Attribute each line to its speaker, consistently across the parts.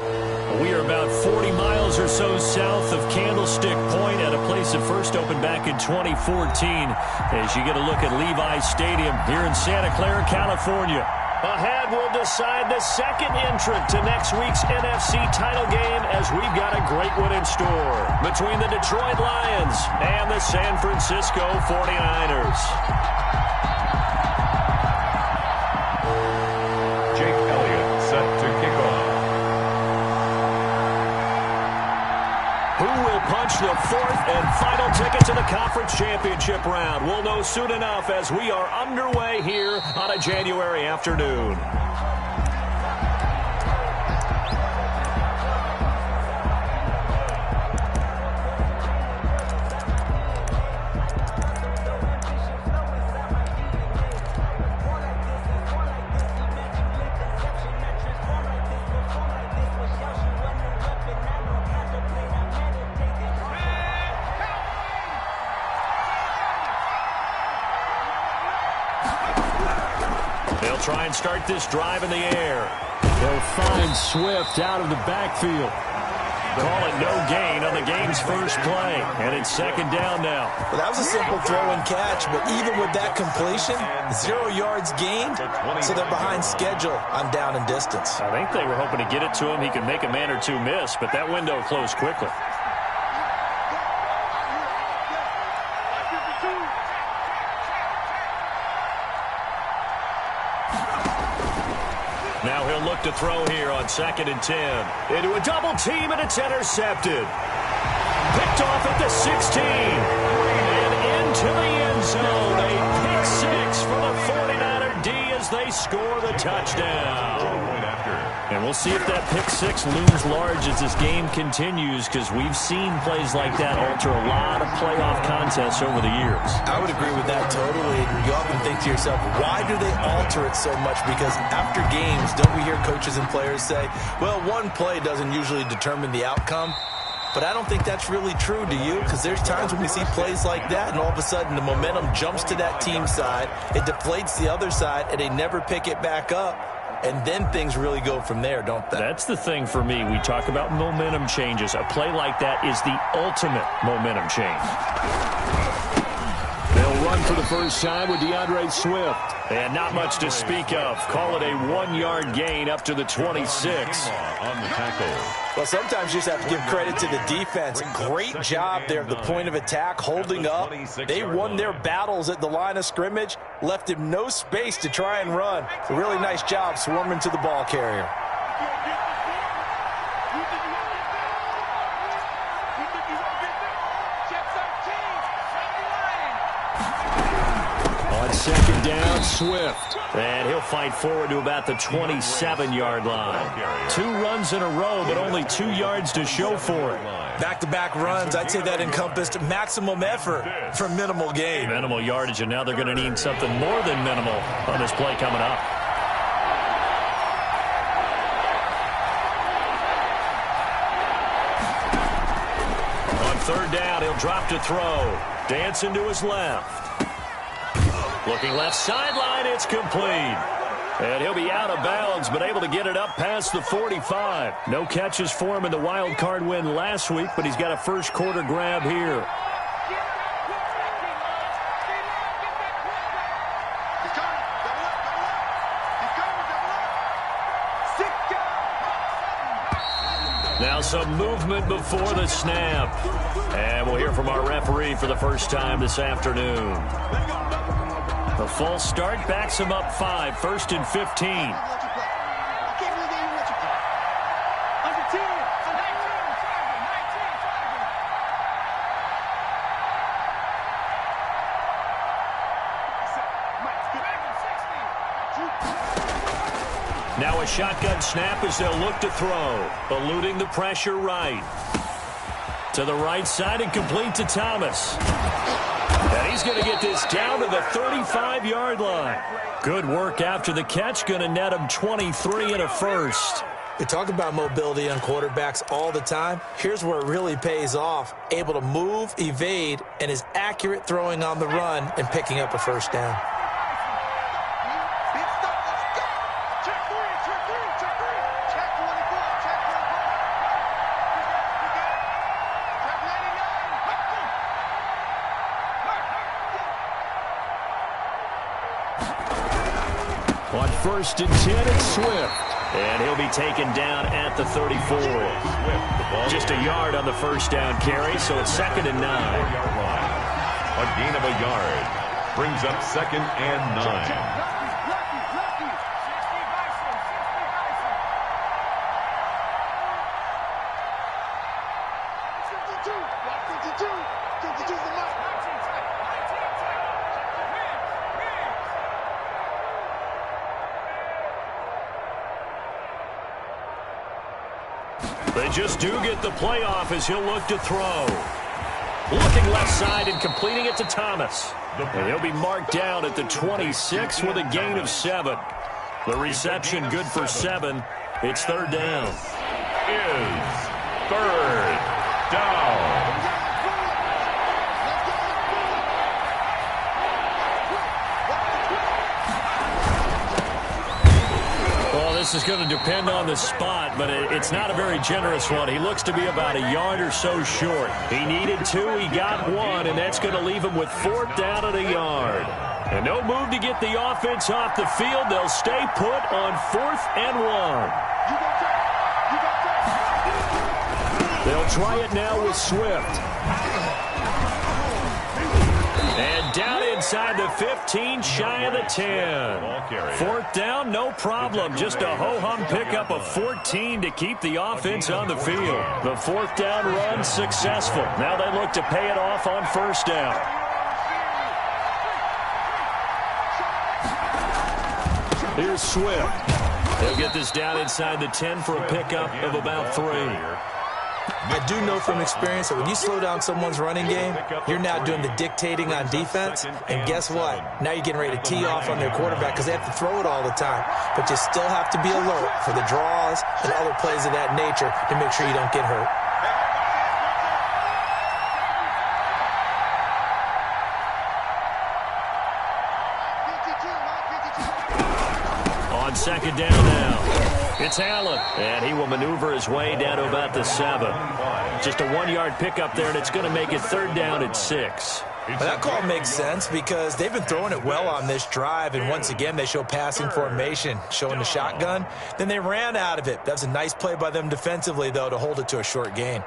Speaker 1: We are about 40 miles or so south of Candlestick Point at a place that first opened back in 2014 as you get a look at Levi's Stadium here in Santa Clara, California. Ahead, we'll decide the second entrant to next week's NFC title game as we've got a great one in store between the Detroit Lions and the San Francisco 49ers.
Speaker 2: Jake Elliott set to kick off.
Speaker 1: Who will punch the fourth and final ticket to the conference championship round? We'll know soon enough as we are underway here on a January afternoon. They'll try and start this drive in the air. They'll find Swift out of the backfield. Call it no gain on the game's first play. And it's second down now.
Speaker 3: Well, that was a simple throw and catch, but even with that completion, 0 yards gained, so they're behind schedule on down and distance.
Speaker 1: I think they were hoping to get it to him. He could make a man or two miss, but that window closed quickly. Now he'll look to throw here on 2nd and 10. Into a double team, and it's intercepted. Picked off at the 16. And into the end zone. A pick six for the 49er D as they score the touchdown. And we'll see if that pick six looms large as this game continues, because we've seen plays like that alter a lot of playoff contests over the years.
Speaker 3: I would agree with that totally. You often think to yourself, why do they alter it so much? Because after games, don't we hear coaches and players say, well, one play doesn't usually determine the outcome? But I don't think that's really true, do you? Because there's times when we see plays like that, and all of a sudden the momentum jumps to that team side, it deflates the other side, and they never pick it back up. And then things really go from there, don't they?
Speaker 1: That's the thing for me. We talk about momentum changes. A play like that is the ultimate momentum change. They'll run for the first time with DeAndre Swift. And not much to speak of. Call it a 1-yard gain up to the 26.
Speaker 2: On the tackle.
Speaker 3: Well, sometimes you just have to give credit to the defense. Great job there at the point of attack, holding up. They won their battles at the line of scrimmage, left him no space to try and run. A really nice job swarming to the ball carrier.
Speaker 1: On second down, Swift. And he'll fight forward to about the 27-yard line. 2 runs in a row, but only 2 yards to show for it.
Speaker 3: Back-to-back runs, I'd say that encompassed maximum effort for minimal gain.
Speaker 1: Minimal yardage, and now they're going to need something more than minimal on this play coming up. On third down, he'll drop to throw. Dancing to his left. Looking left sideline, it's complete. And he'll be out of bounds, but able to get it up past the 45. No catches for him in the wild card win last week, but he's got a first quarter grab here. Now some movement before the snap. And we'll hear from our referee for the first time this afternoon. The false start backs him up 5, 1st and 15. Now a shotgun snap as they'll look to throw. Eluding the pressure right. To the right side and complete to Thomas. And he's going to get this down to the 35-yard line. Good work after the catch. Going to net him 23 and a first.
Speaker 3: We talk about mobility on quarterbacks all the time. Here's where it really pays off. Able to move, evade, and is accurate throwing on the run and picking up a first down.
Speaker 1: first and 10, it's Swift. And he'll be taken down at the 34. Just a yard on the first down carry, so it's 2nd and 9.
Speaker 2: A gain of a yard brings up 2nd and 9.
Speaker 1: They just do get the playoff as he'll look to throw. Looking left side and completing it to Thomas. And he'll be marked down at the 26 with a gain of 7. The reception good for 7. It's 3rd down.
Speaker 2: Is 3rd down.
Speaker 1: This is going to depend on the spot, but it's not a very generous one. He looks to be about a yard or so short. He needed 2, he got 1, and that's going to leave him with 4th down and a yard. And no move to get the offense off the field. They'll stay put on 4th and 1. They'll try it now with Swift. And down inside the 15, shy of the 10. 4th down, no problem. Just a ho-hum pickup of 14 to keep the offense on the field. The 4th down run successful. Now they look to pay it off on 1st down. Here's Swift. They'll get this down inside the 10 for a pickup of about 3.
Speaker 3: I do know from experience that when you slow down someone's running game, you're now doing the dictating on defense. And guess what? Now you're getting ready to tee off on their quarterback because they have to throw it all the time. But you still have to be alert for the draws and other plays of that nature to make sure you don't get hurt.
Speaker 1: On 2nd down now. It's Allen, and he will maneuver his way down to about the 7. Just a 1-yard pickup there, and it's going to make it 3rd down at 6.
Speaker 3: Well, that call makes sense because they've been throwing it well on this drive, and once again they show passing formation, showing the shotgun. Then they ran out of it. That was a nice play by them defensively, though, to hold it to a short gain.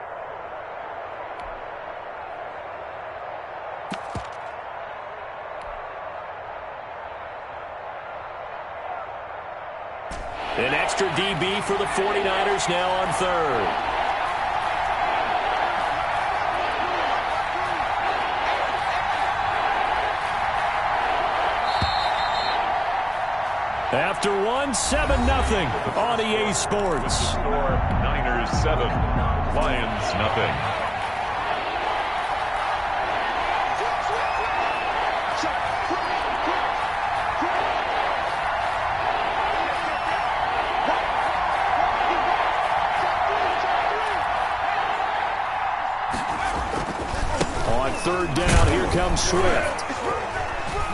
Speaker 1: An extra DB for the 49ers now on 3rd. After 1, 7-0 on EA Sports.
Speaker 2: Score Niners 7, Lions nothing.
Speaker 1: On 3rd down, here comes Swift.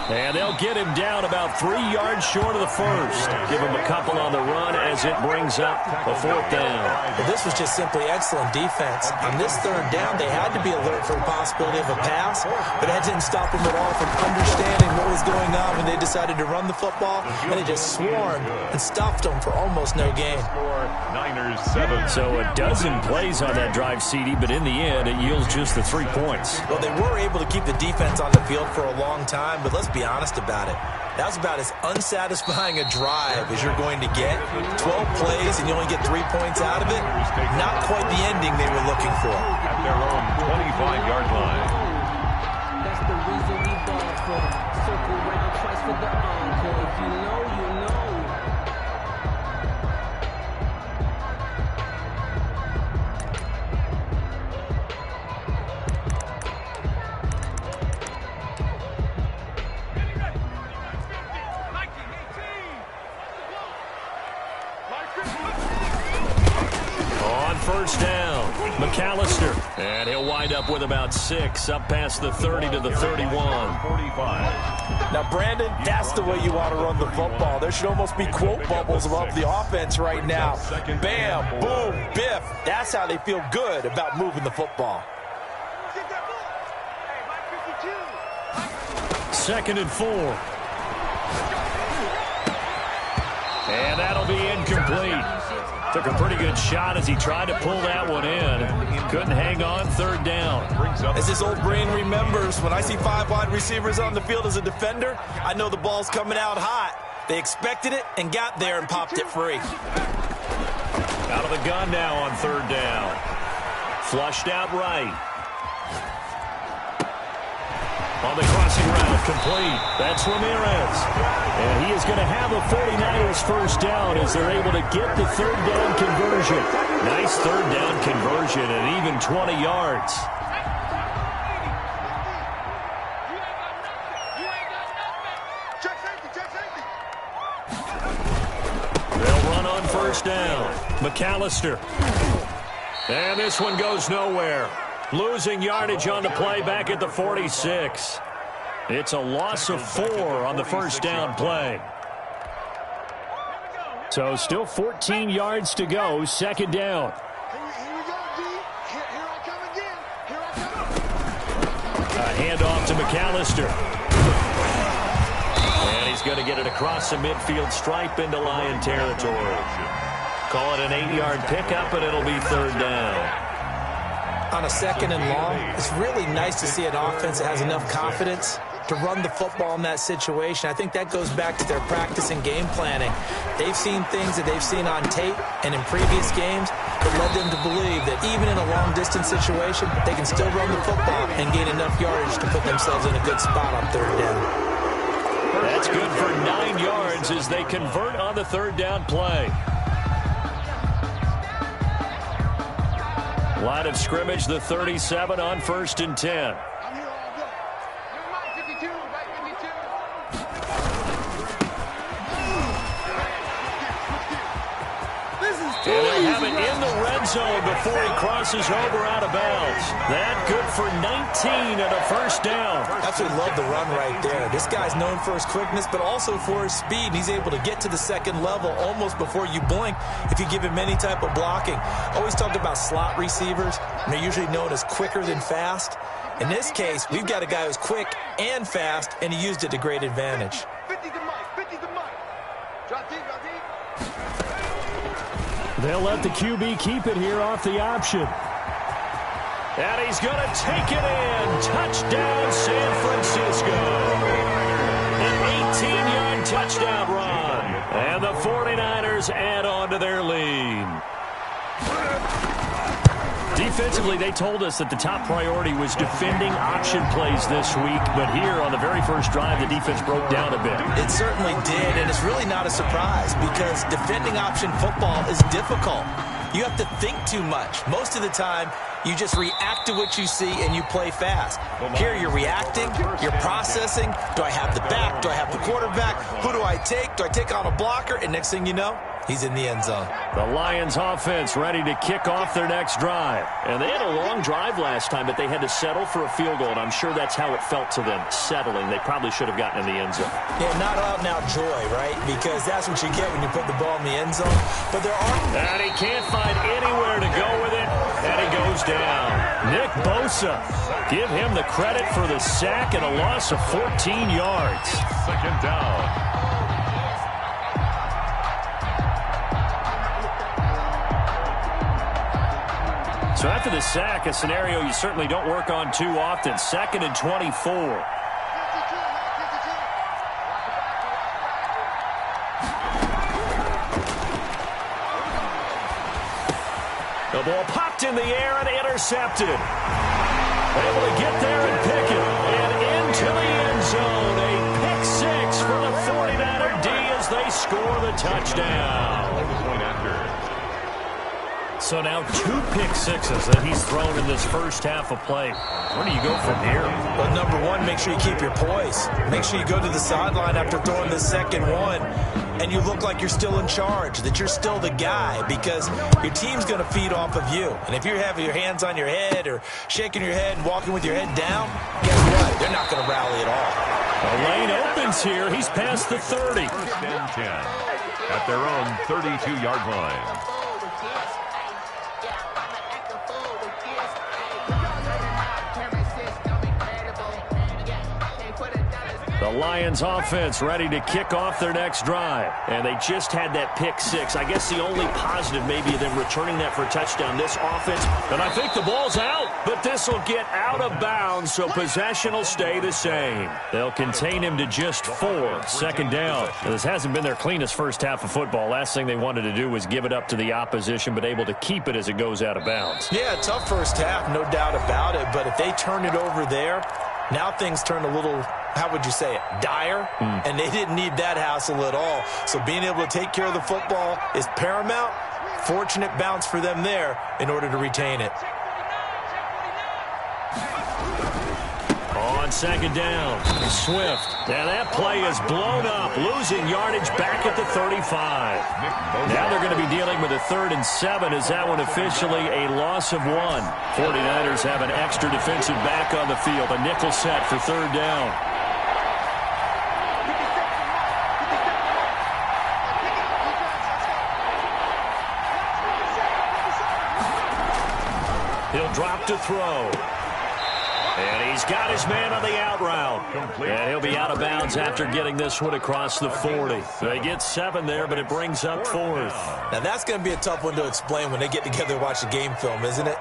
Speaker 1: And they'll get him down about 3 yards short of the first. Give him a couple on the run as it brings up a 4th down.
Speaker 3: Well, this was just simply excellent defense. On this 3rd down, they had to be alert for the possibility of a pass, but that didn't stop them at all from understanding what was going on when they decided to run the football, and they just swarmed and stopped them for almost no gain.
Speaker 2: Niners 7.
Speaker 1: So a dozen plays on that drive, CD, but in the end, it yields just the 3 points.
Speaker 3: Well, they were able to keep the defense on the field for a long time, but let's be honest about it. That was about as unsatisfying a drive as you're going to get. 12 plays and you only get 3 points out of it. Not quite the ending they were looking for.
Speaker 2: At their own 25-yard line.
Speaker 4: That's the reason we ball for. Circle round twice for the encore. If you know, you know.
Speaker 1: On 1st down, McAllister. And he'll wind up with about 6, up past the 30 to the 31.
Speaker 2: 45.
Speaker 3: Now, Brandon, that's the way you want to run the football. There should almost be quote bubbles above the offense right now. Bam, boom, biff. That's how they feel good about moving the football.
Speaker 1: 2nd and 4. And that'll be incomplete. Took a pretty good shot as he tried to pull that one in. Couldn't hang on, third down.
Speaker 3: As his old brain remembers, when I see 5 wide receivers on the field as a defender, I know the ball's coming out hot. They expected it and got there and popped it free.
Speaker 1: Out of the gun now on third down. Flushed out right. On the crossing route, complete. That's Ramirez. And he is going to have a 49ers first down as they're able to get the third down conversion. Nice third down conversion at even 20 yards. They'll run on first down. McAllister. And this one goes nowhere. Losing yardage on the play back at the 46. It's a loss of 4 on the first down play. So still 14 yards to go, second down. A handoff to McAllister. And he's going to get it across the midfield stripe into Lion territory. Call it an 8-yard pickup, and it'll be third down.
Speaker 3: On a second and long, it's really nice to see an offense that has enough confidence to run the football in that situation. I think that goes back to their practice and game planning. They've seen things that they've seen on tape and in previous games that led them to believe that even in a long-distance situation, they can still run the football and gain enough yardage to put themselves in a good spot on third down.
Speaker 1: That's good for 9 yards as they convert on the third down play. Line of scrimmage, the 37 on first and 10. And they'll have it in the red zone before he crosses over out of bounds. That good for 19 and a first down.
Speaker 3: Absolutely love the run right there. This guy's known for his quickness, but also for his speed. He's able to get to the second level almost before you blink if you give him any type of blocking. Always talk about slot receivers, and they're usually known as quicker than fast. In this case, we've got a guy who's quick and fast, and he used it to great advantage.
Speaker 1: They'll let the QB keep it here off the option. And he's going to take it in. Touchdown, San Francisco. An 18-yard touchdown run. And the 49ers add on to their lead. Defensively, they told us that the top priority was defending option plays this week. But here on the very first drive, the defense broke down a bit.
Speaker 3: It certainly did, and it's really not a surprise because defending option football is difficult. You have to think too much. Most of the time, you just react to what you see and you play fast. Here you're reacting, you're processing. Do I have the back? Do I have the quarterback? Who do I take? Do I take on a blocker? And next thing you know, he's in the end zone.
Speaker 1: The Lions offense ready to kick off their next drive. And they had a long drive last time, but they had to settle for a field goal, and I'm sure that's how it felt to them, settling. They probably should have gotten in the end zone.
Speaker 3: Yeah, not out now joy, right? Because that's what you get when you put the ball in the end zone. But there are...
Speaker 1: And he can't find anywhere to go with it, and he goes down. Nick Bosa, give him the credit for the sack and a loss of 14 yards.
Speaker 2: Second down.
Speaker 1: So after the sack, a scenario you certainly don't work on too often. 2nd and 24. The ball popped in the air and intercepted. Able to get there and pick it. And into the end zone. A pick six for the 49er D as they score the touchdown. So now 2 pick sixes that he's thrown in this first half of play. Where do you go from here?
Speaker 3: Well, number one, make sure you keep your poise. Make sure you go to the sideline after throwing the second one, and you look like you're still in charge, that you're still the guy, because your team's going to feed off of you. And if you're having your hands on your head or shaking your head and walking with your head down, guess what? They're not going to rally at all.
Speaker 1: The lane opens here. He's past the 30.
Speaker 2: First and 10 at their own 32-yard line.
Speaker 1: The The Lions offense ready to kick off their next drive. And they just had that pick six. I guess the only positive maybe them returning that for a touchdown. This offense, and I think the ball's out, but this will get out of bounds, so possession will stay the same. They'll contain him to just 4. Second down. Now, this hasn't been their cleanest first half of football. Last thing they wanted to do was give it up to the opposition, but able to keep it as it goes out of bounds.
Speaker 3: Yeah, tough first half, no doubt about it, but if they turn it over there, now things turn a little, how would you say it, dire, and they didn't need that hassle at all. So being able to take care of the football is paramount. Fortunate bounce for them there in order to retain it.
Speaker 1: On second down, Swift. Now that play is blown up, losing yardage back at the 35. Now they're going to be dealing with a 3rd and 7 as that one officially a loss of 1. 49ers have an extra defensive back on the field, a nickel set for 3rd down. He'll drop to throw. And he's got his man on the out route. And he'll be out of bounds after getting this one across the 40. They get 7 there, but it brings up 4th.
Speaker 3: Now, that's going to be a tough one to explain when they get together and watch the game film, isn't it?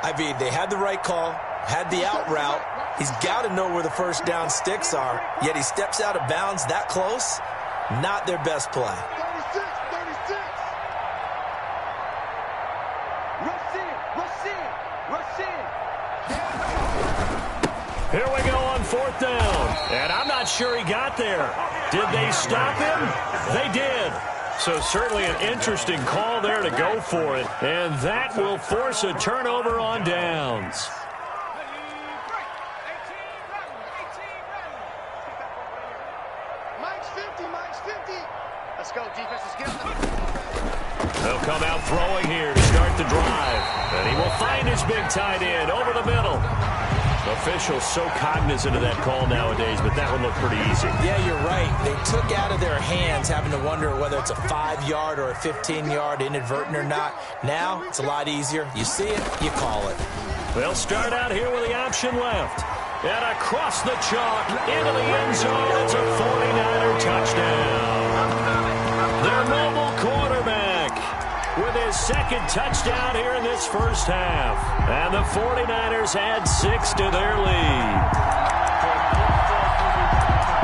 Speaker 3: I mean, they had the right call, had the out route. He's got to know where the first down sticks are, yet he steps out of bounds that close. Not their best play.
Speaker 5: 36. Rush in.
Speaker 1: Here we go on 4th down. And I'm not sure he got there. Did they stop him? They did. So certainly an interesting call there to go for it. And that will force a turnover on downs.
Speaker 5: Mike's 50. Let's go, defense. Let's get him.
Speaker 1: They'll come out throwing here to start the drive. And he will find his big tight end over the middle. Officials so cognizant of that call nowadays, but that one looked pretty easy.
Speaker 3: Yeah, you're right. They took out of their hands having to wonder whether it's a 5-yard or a 15-yard inadvertent or not. Now, it's a lot easier. You see it, you call it.
Speaker 1: They'll start out here with the option left. And across the chalk, into the end zone. It's a 49er touchdown. Their mobile quarterback with his 2nd touchdown here in this first half. And the 49ers add 6 to their lead.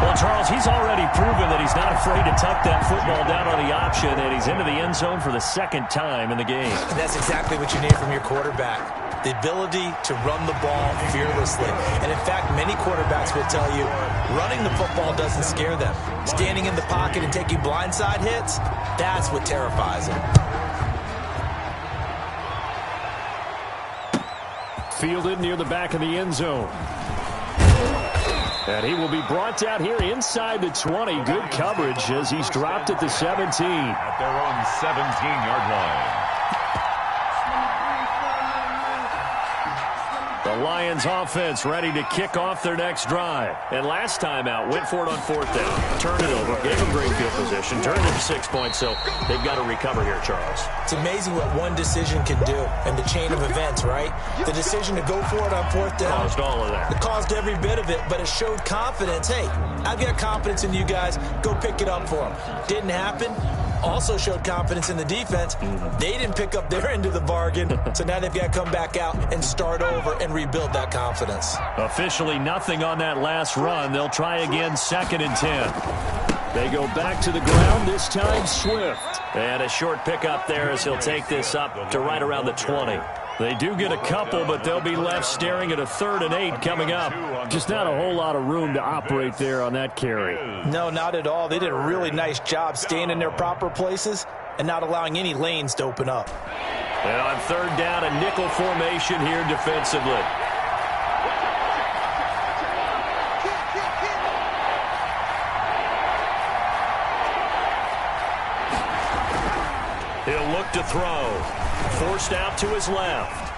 Speaker 1: Well, Charles, he's already proven that he's not afraid to tuck that football down on the option, and he's into the end zone for the 2nd time in the game.
Speaker 3: And that's exactly what you need from your quarterback. The ability to run the ball fearlessly. And in fact, many quarterbacks will tell you running the football doesn't scare them. Standing in the pocket and taking blindside hits, that's what terrifies them.
Speaker 1: Fielded near the back of the end zone. And he will be brought out here inside the 20. Good coverage as he's dropped at the 17.
Speaker 2: At their own 17-yard line.
Speaker 1: The Lions offense ready to kick off their next drive. And last time out, went for it on 4th down. Turned it over, gave them great field position, turned it to 6 points, so they've got to recover here, Charles.
Speaker 3: It's amazing what one decision can do in the chain of events, right? The decision to go for it on 4th down.
Speaker 1: Caused all of that.
Speaker 3: It caused every bit of it, but it showed confidence. Hey, I've got confidence in you guys. Go pick it up for them. Didn't happen. Also showed confidence in the defense. They didn't pick up their end of the bargain, so now they've got to come back out and start over and rebuild that confidence.
Speaker 1: Officially nothing on that last run. They'll try again 2nd and 10. They go back to the ground, this time Swift. And a short pickup there as he'll take this up to right around the 20. They do get a couple, but they'll be left staring at a 3rd and 8 coming up. Just not a whole lot of room to operate there on that carry.
Speaker 3: No, not at all. They did a really nice job staying in their proper places and not allowing any lanes to open up.
Speaker 1: And on 3rd down, a nickel formation here defensively. He'll look to throw. Forced out to his left.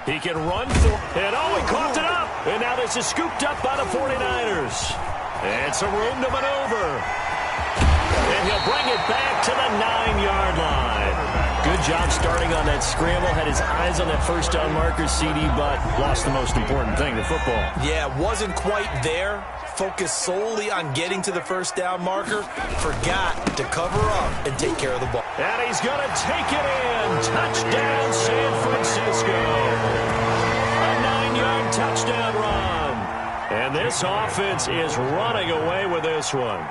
Speaker 1: He can run for, and oh, he coughed it up. And now this is scooped up by the 49ers. And some room to maneuver. And he'll bring it back to the 9-yard line. Good job starting on that scramble. Had his eyes on that first down marker, CD, but lost the most important thing, the football.
Speaker 3: Yeah, wasn't quite there. Focused solely on getting to the first down marker. Forgot to cover up and take care of the ball.
Speaker 1: And he's going to take it in. Touchdown, San Francisco. A 9-yard touchdown run. And this offense is running away with this one.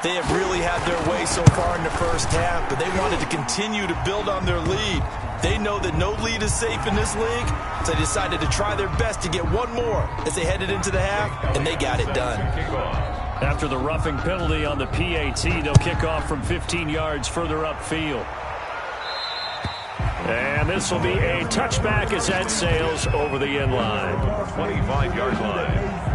Speaker 3: They have really had their way so far in the first half, but they wanted to continue to build on their lead. They know that no lead is safe in this league, so they decided to try their best to get one more as they headed into the half, and they got it done.
Speaker 1: After the roughing penalty on the PAT, they'll kick off from 15 yards further upfield. And this will be a touchback as that sails over the end line.
Speaker 2: 25-yard line.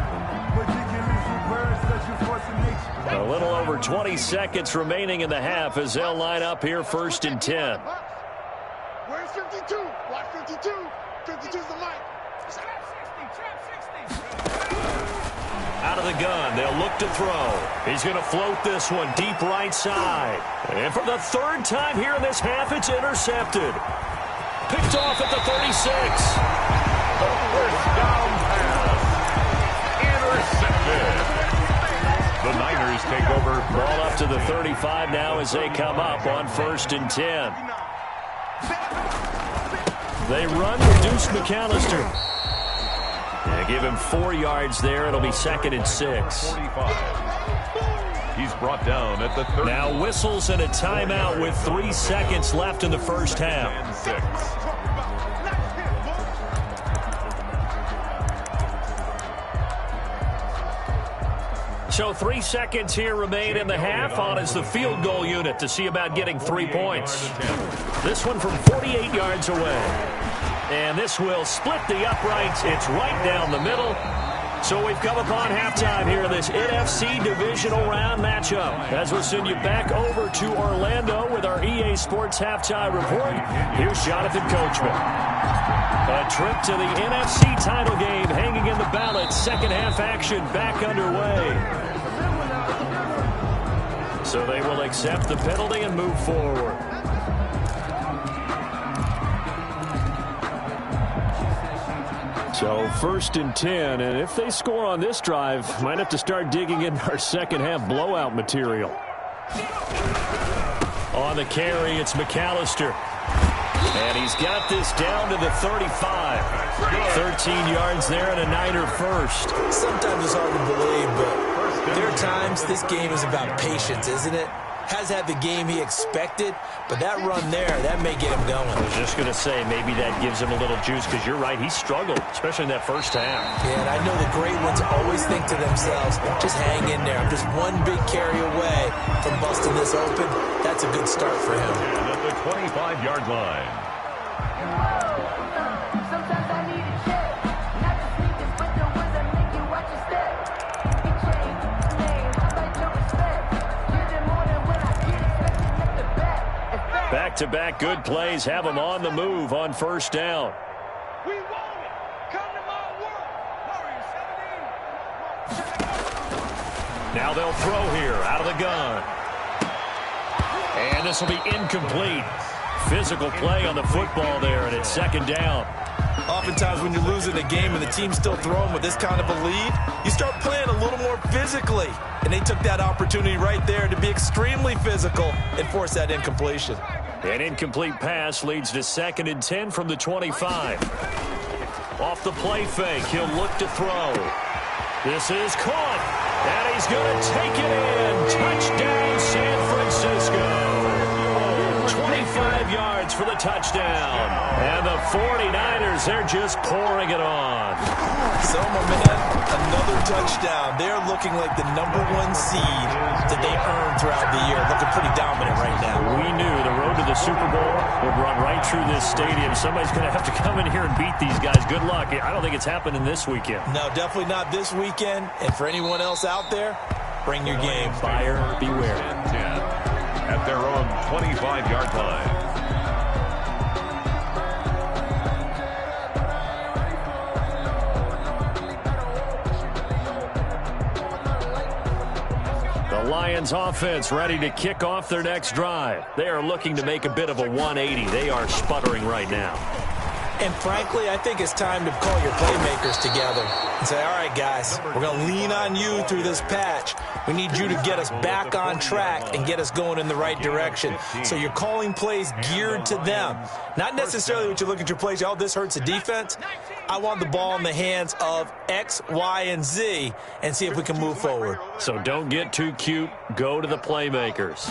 Speaker 1: A little over 20 seconds remaining in the half as they'll line up here first and 10.
Speaker 5: Where's 52? Watch 52. 52's the light.
Speaker 1: Out of the gun, they'll look to throw. He's going to float this one deep right side. And for the third time here in this half, it's intercepted. Picked off at the 36.
Speaker 2: The first down pass. Intercepted. The Niners take over.
Speaker 1: Ball up to the 35 now as they come up on first and 10. They run, reduce McAllister. Yeah, give him 4 yards there. It'll be second and 6.
Speaker 2: 45. He's brought down at the 30.
Speaker 1: Now whistles and a timeout with 3 seconds left in the first half.
Speaker 2: And 6.
Speaker 1: So 3 seconds here remain in the half. On is the field goal unit to see about getting 3 points. This one from 48 yards away. And this will split the uprights. It's right down the middle. So we've come upon halftime here in this NFC divisional round matchup. As we'll send you back over to Orlando with our EA Sports halftime report, here's Jonathan Coachman. A trip to the NFC title game hanging in the balance. Second half action back underway. So they will accept the penalty and move forward. So first and 10, and if they score on this drive, might have to start digging in our second half blowout material. On the carry, it's McAllister. And he's got this down to the 35. 13 yards there and a Niner first.
Speaker 3: Sometimes it's hard to believe, but there are times this game is about patience, isn't it? Has had the game he expected, but that run there, that may get him going.
Speaker 1: I was just going to say, maybe that gives him a little juice, because you're right, he struggled, especially in that first half.
Speaker 3: Yeah, and I know the great ones always think to themselves, just hang in there. I'm just one big carry away from busting this open. That's a good start for him.
Speaker 2: And at the 25-yard line.
Speaker 6: Sometimes I need a check. Not to sneakers, but the ones that make you watch your step. Big chain, name, how about your respect? Give them more than what I get expected at the back.
Speaker 1: Back-to-back good plays have him on the move on first down.
Speaker 5: We want it. Come to my work. Warriors 17.
Speaker 1: Now they'll throw here out of the gun. And this will be incomplete. Physical play on the football there, and it's second down.
Speaker 3: Oftentimes when you're losing a game and the team's still throwing with this kind of a lead, you start playing a little more physically. And they took that opportunity right there to be extremely physical and force that incompletion.
Speaker 1: An incomplete pass leads to second and 10 from the 25. Off the play fake, he'll look to throw. This is caught, and he's going to take it in. Touchdown, San Francisco. 25 yards for the touchdown. And the 49ers, they're just pouring it on.
Speaker 3: So, my man, another touchdown. They're looking like the #1 seed that they earned throughout the year. Looking pretty dominant right now.
Speaker 1: We knew the road to the Super Bowl would run right through this stadium. Somebody's going to have to come in here and beat these guys. Good luck. I don't think it's happening this weekend.
Speaker 3: No, definitely not this weekend. And for anyone else out there, bring your game.
Speaker 1: Buyer beware.
Speaker 2: 10 at their own 25-yard line.
Speaker 1: The Lions offense ready to kick off their next drive. They are looking to make a bit of a 180. They are sputtering right now.
Speaker 3: And frankly, I think it's time to call your playmakers together and say, all right, guys, we're going to lean on you through this patch. We need you to get us back on track and get us going in the right direction. So you're calling plays geared to them. Not necessarily what you look at your plays, oh, this hurts the defense. I want the ball in the hands of X, Y, and Z and see if we can move forward.
Speaker 1: So don't get too cute. Go to the playmakers.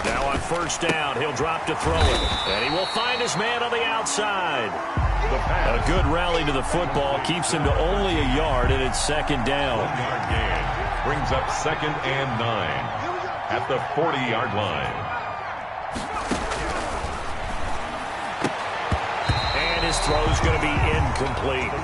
Speaker 1: Now on first down, he'll drop to throw it. And he will find his man on the outside. A good rally to the football keeps him to only a yard, and it's second down.
Speaker 2: 1-yard gain brings up 2nd and 9 at the 40-yard line.
Speaker 1: And his throw's going to be incomplete.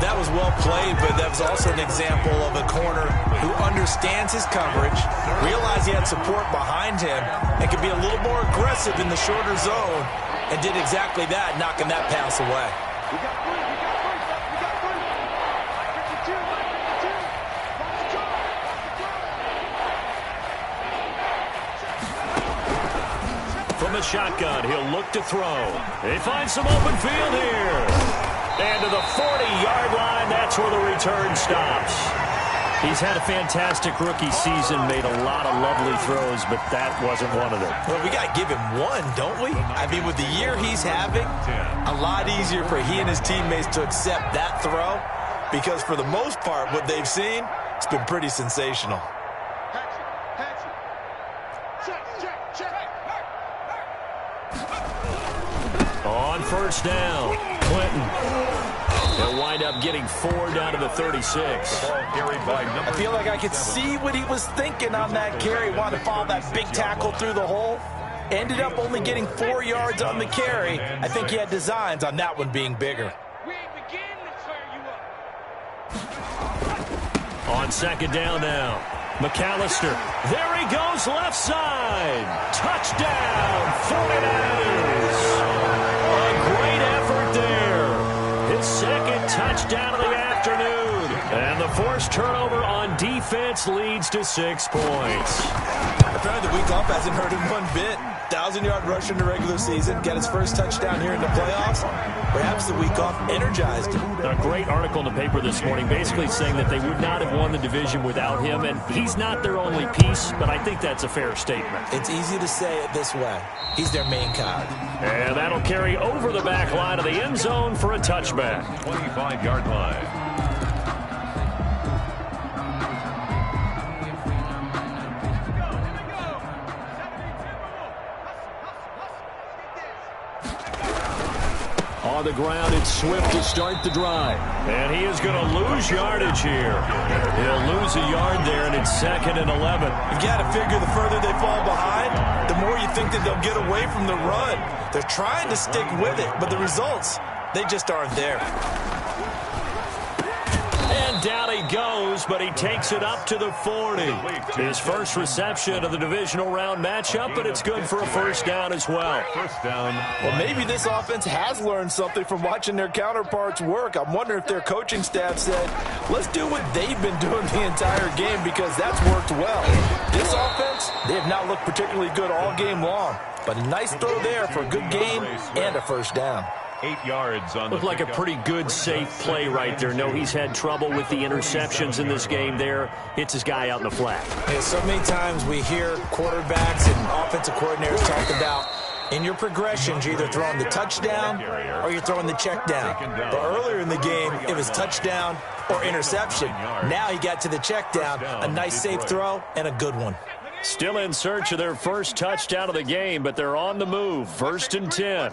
Speaker 3: That was well played, but that was also an example of a corner who understands his coverage, realized he had support behind him, and could be a little more aggressive in the shorter zone, and did exactly that, knocking that pass away.
Speaker 5: We got three.
Speaker 1: From the shotgun, he'll look to throw. They find some open field here. And to the 40-yard line, that's where the return stops. He's had a fantastic rookie season, made a lot of lovely throws, but that wasn't one of them.
Speaker 3: Well, we got to give him one, don't we? I mean, with the year he's having, a lot easier for he and his teammates to accept that throw, because for the most part, what they've seen, it's been pretty sensational.
Speaker 1: On first down, Clinton. They'll wind up getting 4 down to the 36.
Speaker 3: I feel like I could see what he was thinking on that carry. Wanted to follow that big tackle through the hole. Ended up only getting 4 yards on the carry. I think he had designs on that one being bigger.
Speaker 1: On second down now, McAllister. There he goes, left side. Touchdown, 49ers. A great effort there. His second touchdown of the afternoon. And the forced turnover on defense leads to 6 points.
Speaker 3: Apparently the week off hasn't hurt him one bit. 1,000-yard rush in the regular season. Got his first touchdown here in the playoffs. Perhaps the week off energized him.
Speaker 1: A great article in the paper this morning basically saying that they would not have won the division without him, and he's not their only piece, but I think that's a fair statement.
Speaker 3: It's easy to say it this way. He's their main cog.
Speaker 1: And that'll carry over the back line of the end zone for a touchback.
Speaker 2: 25-yard line.
Speaker 1: On the ground, it's Swift to start the drive. And he is going to lose yardage here. He'll lose a yard there, and it's 2nd and 11.
Speaker 3: You got to figure the further they fall behind, the more you think that they'll get away from the run. They're trying to stick with it, but the results, they just aren't there.
Speaker 1: And down he goes, but he takes it up to the 40. His first reception of the divisional round matchup, but it's good for a first down as well.
Speaker 2: First down.
Speaker 3: Well, maybe this offense has learned something from watching their counterparts work. I'm wondering if their coaching staff said, let's do what they've been doing the entire game, because that's worked well. This offense, they have not looked particularly good all game long, but a nice throw there for a good game and a first down.
Speaker 2: 8 yards on the
Speaker 1: Looked like a pretty good, safe play right there. No, he's had trouble with the interceptions in this game there. Hits his guy out in the flat.
Speaker 3: Yeah, so many times we hear quarterbacks and offensive coordinators talk about in your progressions, you're either throwing the touchdown or you're throwing the check down. But earlier in the game, it was touchdown or interception. Now he got to the check down, a nice safe throw and a good one.
Speaker 1: Still in search of their first touchdown of the game, but they're on the move. 1st and 10.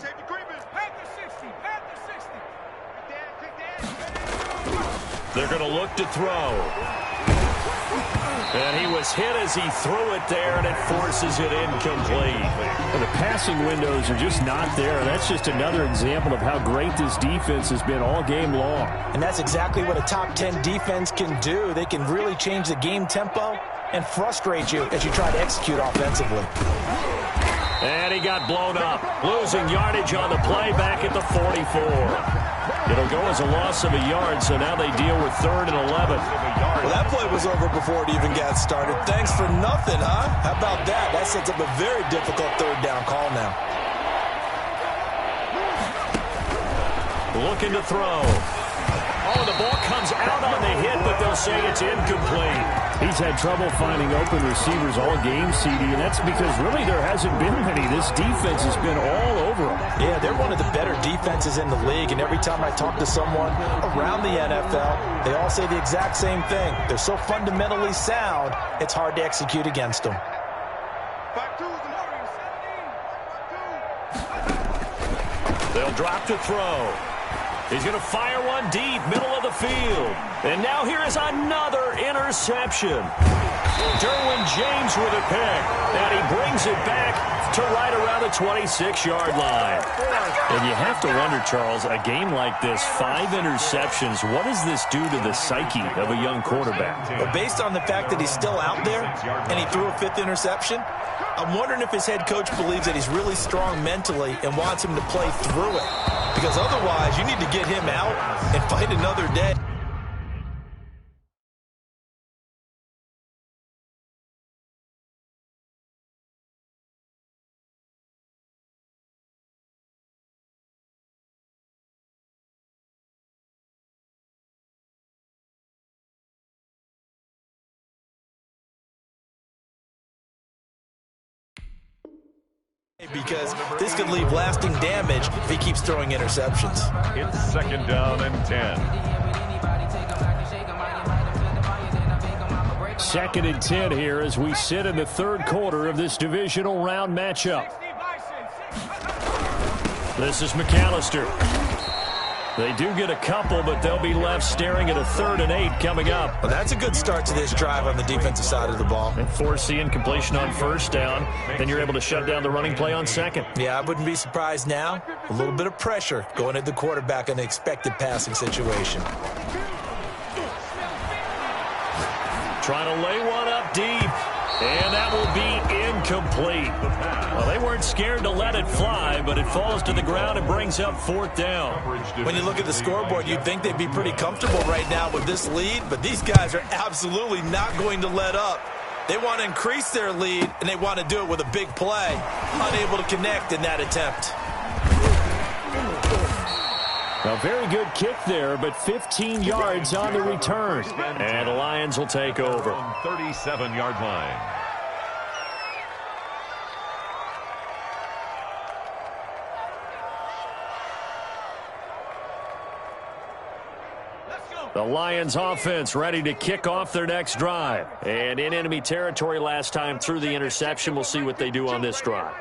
Speaker 1: They're going to look to throw. And he was hit as he threw it there, and it forces it incomplete.
Speaker 7: Well, the passing windows are just not there. That's just another example of how great this defense has been all game long.
Speaker 3: And that's exactly what a top 10 defense can do. They can really change the game tempo and frustrate you as you try to execute offensively.
Speaker 1: And he got blown up, losing yardage on the play back at the 44.
Speaker 7: It'll go as a loss of a yard, so now they deal with 3rd and 11.
Speaker 3: Well, that play was over before it even got started. Thanks for nothing, huh? How about that? That sets up a very difficult 3rd down call now.
Speaker 7: Looking to throw. Oh, the ball comes out on the hit, but they'll say it's incomplete. He's had trouble finding open receivers all game, CD, and that's because really there hasn't been many. This defense has been all over them.
Speaker 3: Yeah, they're one of the better defenses in the league, and every time I talk to someone around the NFL, they all say the exact same thing. They're so fundamentally sound, it's hard to execute against them.
Speaker 7: They'll drop to throw. He's going to fire one deep, middle of the field. And now here is another interception. Derwin James with a pick. And he brings it back to right around the 26-yard line. And you have to wonder, Charles, a game like this, 5 interceptions, what does this do to the psyche of a young quarterback?
Speaker 3: But based on the fact that he's still out there and he threw a 5th interception, I'm wondering if his head coach believes that he's really strong mentally and wants him to play through it. Because otherwise, you need to get him out and fight another day. Because this could leave lasting damage if he keeps throwing interceptions.
Speaker 2: It's 2nd down and 10.
Speaker 7: 2nd and 10 here as we sit in the 3rd quarter of this divisional round matchup. This is McAllister. They do get a couple, but they'll be left staring at a 3rd and 8 coming up.
Speaker 3: Well, that's a good start to this drive on the defensive side of the ball.
Speaker 7: And force the incompletion on 1st down. Then you're able to shut down the running play on 2nd.
Speaker 3: Yeah, I wouldn't be surprised now. A little bit of pressure going at the quarterback in an expected passing situation.
Speaker 7: Trying to lay one up deep. And that will be incomplete. Well, they weren't scared to let it fly, but it falls to the ground and brings up 4th down.
Speaker 3: When you look at the scoreboard, you'd think they'd be pretty comfortable right now with this lead, but these guys are absolutely not going to let up. They want to increase their lead, and they want to do it with a big play. Unable to connect in that attempt.
Speaker 7: A very good kick there, but 15 yards on the return. And the Lions will take over.
Speaker 2: 37-yard line.
Speaker 7: The Lions offense ready to kick off their next drive. And in enemy territory last time through the interception. We'll see what they do on this drive.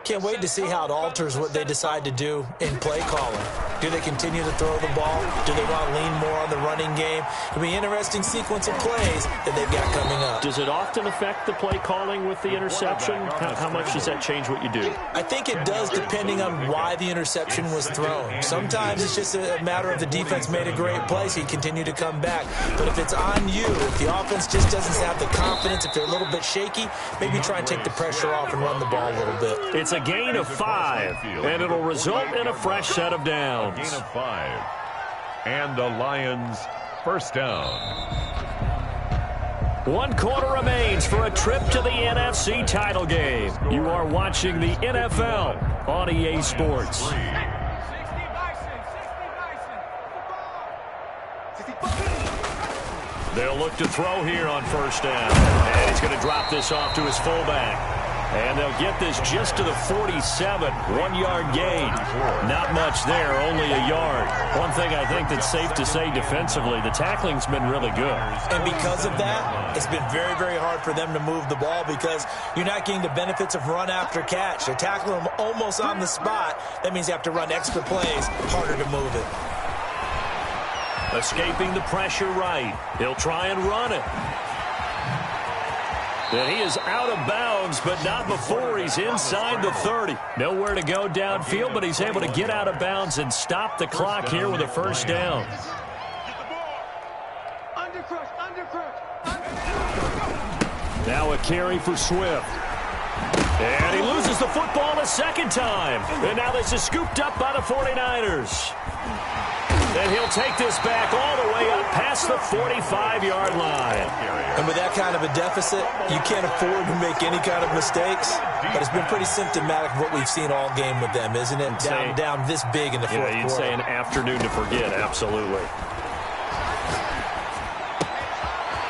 Speaker 3: Can't wait to see how it alters what they decide to do in play calling. Do they continue to throw the ball? Do they want to lean more on the running game? It'll be an interesting sequence of plays that they've got coming up.
Speaker 7: Does it often affect the play calling with the interception? How much does that change what you do?
Speaker 3: I think it does depending on why the interception was thrown. Sometimes it's just a matter of the defense made a great play, so you continue to come back. But if it's on you, if the offense just doesn't have the confidence, if they're a little bit shaky, maybe try and take the pressure off and run the ball a little bit.
Speaker 7: It's a gain of 5, and it'll result in a fresh set of downs.
Speaker 2: Gain of 5. And the Lions 1st down.
Speaker 7: 1 quarter remains for a trip to the NFC title game. You are watching the NFL on EA Sports. They'll look to throw here on 1st down. And he's going to drop this off to his fullback. And they'll get this just to the 47, 1-yard gain. Not much there, only a yard. One thing I think that's safe to say defensively, the tackling's been really good.
Speaker 3: And because of that, it's been very, very hard for them to move the ball because you're not getting the benefits of run after catch. They're tackling them almost on the spot. That means you have to run extra plays, harder to move it.
Speaker 7: Escaping the pressure right. He'll try and run it. And he is out of bounds, but not before he's inside the 30. Nowhere to go downfield, but he's able to get out of bounds and stop the clock here with a 1st down. Now a carry for Swift. And he loses the football a 2nd time. And now this is scooped up by the 49ers. And he'll take this back all the way up past the 45-yard line.
Speaker 3: And with that kind of a deficit, you can't afford to make any kind of mistakes. But it's been pretty symptomatic of what we've seen all game with them, isn't it? Down this big in the fourth quarter.
Speaker 7: You'd say an afternoon to forget, absolutely.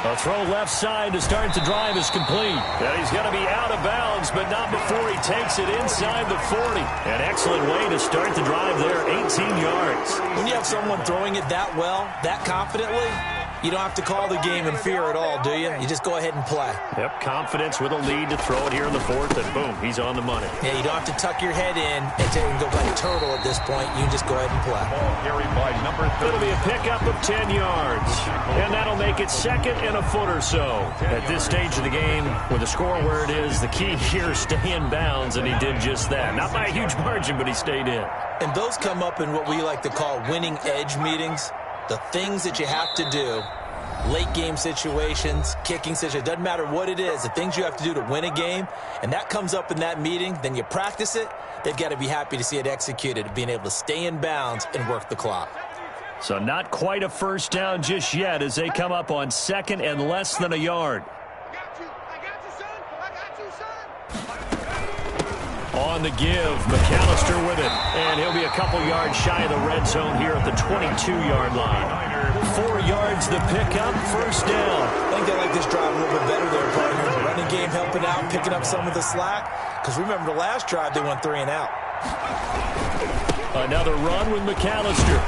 Speaker 7: A throw left side to start the drive is complete. And he's going to be out of bounds, but not before he takes it inside the 40. An excellent way to start the drive there, 18 yards.
Speaker 3: When you have someone throwing it that well, that confidently, you don't have to call the game in fear at all, do you? You just go ahead and play.
Speaker 7: Yep, confidence with a lead to throw it here in the fourth, and boom, he's on the money.
Speaker 3: Yeah, you don't have to tuck your head in and go like a turtle at this point. You can just go ahead and play.
Speaker 2: Ball carried by number 30.
Speaker 7: It'll be a pickup of 10 yards, and that'll make it second and a foot or so. At this stage of the game, with the score where it is, the key here is stay in bounds, and he did just that. Not by a huge margin, but he stayed in.
Speaker 3: And those come up in what we like to call winning edge meetings. The things that you have to do, late game situations, kicking situations, doesn't matter what it is, the things you have to do to win a game, and that comes up in that meeting, then you practice it, they've got to be happy to see it executed, being able to stay in bounds and work the clock.
Speaker 7: So not quite a first down just yet as they come up on second and less than a yard. On the give, McAllister with it, and he'll be a couple yards shy of the red zone here at the 22-yard line. 4 yards to pick up, first down.
Speaker 3: I think they like this drive a little bit better there, partner. Running game helping out, picking up some of the slack. Because remember the last drive, they went 3 and out.
Speaker 7: Another run with McAllister.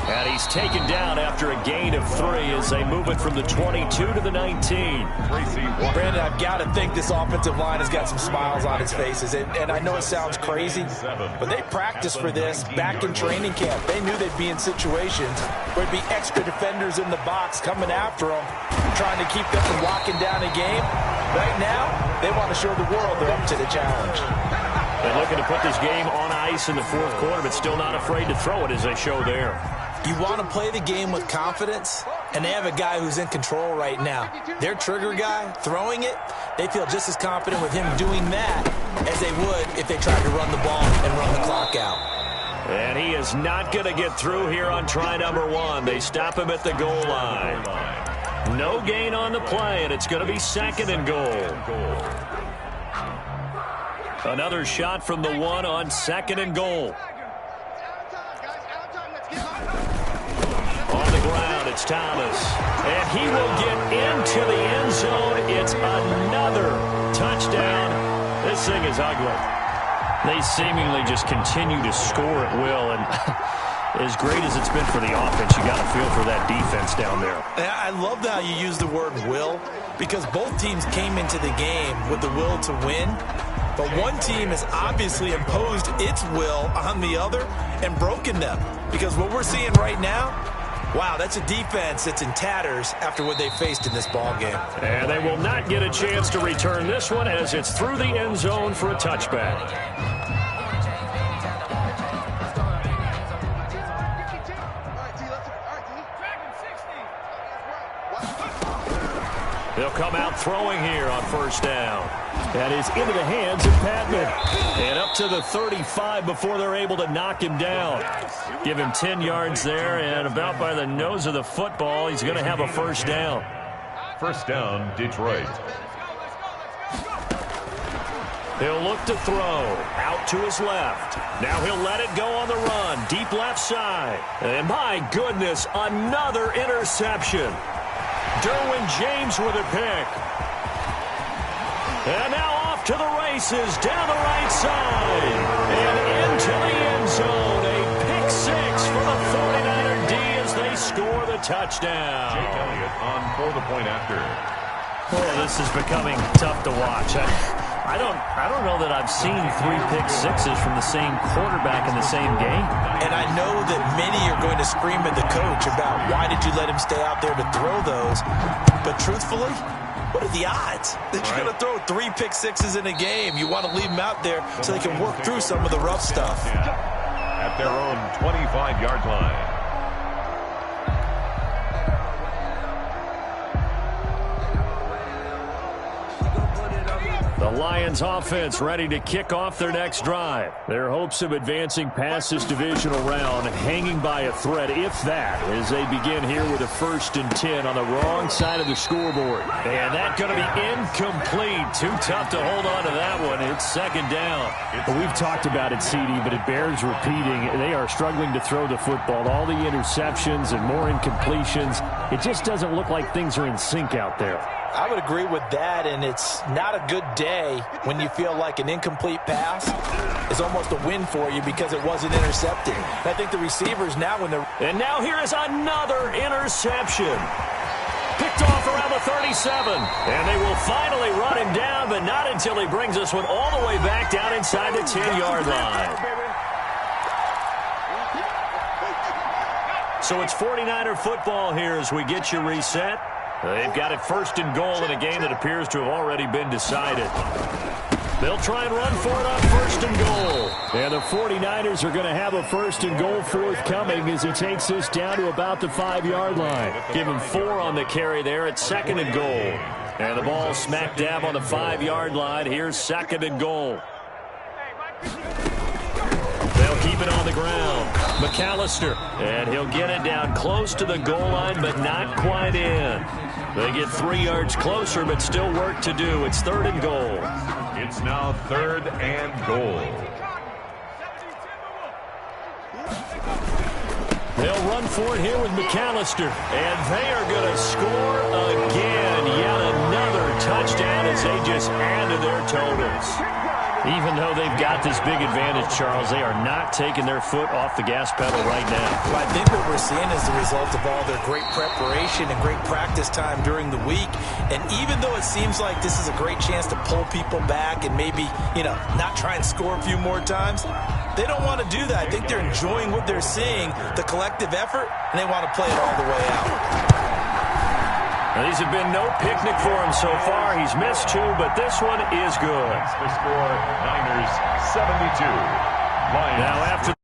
Speaker 7: And he's taken down after a gain of 3 as they move it from the 22 to the 19.
Speaker 3: Brandon, I've got to think this offensive line has got some smiles on its faces. And I know it sounds crazy, but they practiced for this back in training camp. They knew they'd be in situations where there'd be extra defenders in the box coming after them, trying to keep them from locking down a game. Right now, they want to show the world they're up to the challenge.
Speaker 7: They're looking to put this game on ice in the fourth quarter, but still not afraid to throw it as they show there.
Speaker 3: You want to play the game with confidence, and they have a guy who's in control right now. Their trigger guy, throwing it, they feel just as confident with him doing that as they would if they tried to run the ball and run the clock out.
Speaker 7: And he is not going to get through here on try number 1. They stop him at the goal line. No gain on the play, and it's going to be second and goal. Another shot from the 1 on second and goal. On the ground, it's Thomas. And he will get into the end zone. It's another touchdown. This thing is ugly. They seemingly just continue to score at will. And as great as it's been for the offense, you got to feel for that defense down there.
Speaker 3: I love how you use the word will, because both teams came into the game with the will to win. But one team has obviously imposed its will on the other and broken them. Because what we're seeing right now, wow, that's a defense that's in tatters after what they faced in this ball game.
Speaker 7: And they will not get a chance to return this one as it's through the end zone for a touchback. They'll come out throwing here on first down. That is into the hands of Patman. And up to the 35 before they're able to knock him down. Give him 10 yards there, and about by the nose of the football, he's going to have a first down.
Speaker 2: First down, Detroit.
Speaker 7: He'll look to throw. Out to his left. Now he'll let it go on the run. Deep left side. And my goodness, another interception. Derwin James with a pick. And now off to the races down the right side. And into the end zone. A pick 6 for the 49er D as they score the touchdown.
Speaker 2: Jake Elliott on for the point after.
Speaker 7: Oh, this is becoming tough to watch. I don't know that I've seen 3 pick 6s from the same quarterback in the same game.
Speaker 3: And I know that many are going to scream at the coach about why did you let him stay out there to throw those. But truthfully, what are the odds that you're going to throw 3 pick 6s in a game? You want to leave them out there so they can work through some of the rough stuff.
Speaker 2: At their own 25-yard line.
Speaker 7: The Lions offense ready to kick off their next drive. Their hopes of advancing past this divisional round hanging by a thread, if that, as they begin here with a 1st and 10 on the wrong side of the scoreboard. And that's going to be incomplete. Too tough to hold on to that one. It's 2nd down.
Speaker 1: Well, we've talked about it, CD, but it bears repeating. They are struggling to throw the football. All the interceptions and more incompletions. It just doesn't look like things are in sync out there.
Speaker 3: I would agree with that, and it's not a good day when you feel like an incomplete pass is almost a win for you because it wasn't intercepted. I think the receivers now when they're...
Speaker 7: And now here is another interception. Picked off around the 37. And they will finally run him down, but not until he brings us one all the way back down inside the 10-yard line. So it's 49er football here as we get you reset. They've got it 1st and goal in a game that appears to have already been decided. They'll try and run for it on 1st and goal. And the 49ers are going to have a 1st and goal forthcoming as he takes this down to about the 5-yard line. Give him 4 on the carry there at 2nd and goal. And the ball smack dab on the 5-yard line. Here's 2nd and goal. They'll keep it on the ground. McAllister, and he'll get it down close to the goal line, but not quite in. They get 3 yards closer, but still work to do. It's 3rd and goal.
Speaker 2: It's now 3rd and goal.
Speaker 7: They'll run for it here with McAllister, and they are going to score again. Yet another touchdown as they just add to their totals. Even though they've got this big advantage, Charles, they are not taking their foot off the gas pedal right now.
Speaker 3: Well, I think what we're seeing is the result of all their great preparation and great practice time during the week. And even though it seems like this is a great chance to pull people back and maybe, not try and score a few more times, they don't want to do that. I think they're enjoying what they're seeing, the collective effort, and they want to play it all the way out.
Speaker 7: Now, these have been no picnic for him so far. He's missed 2, but this one is good.
Speaker 2: The score, Niners 72. Lions.
Speaker 7: Now after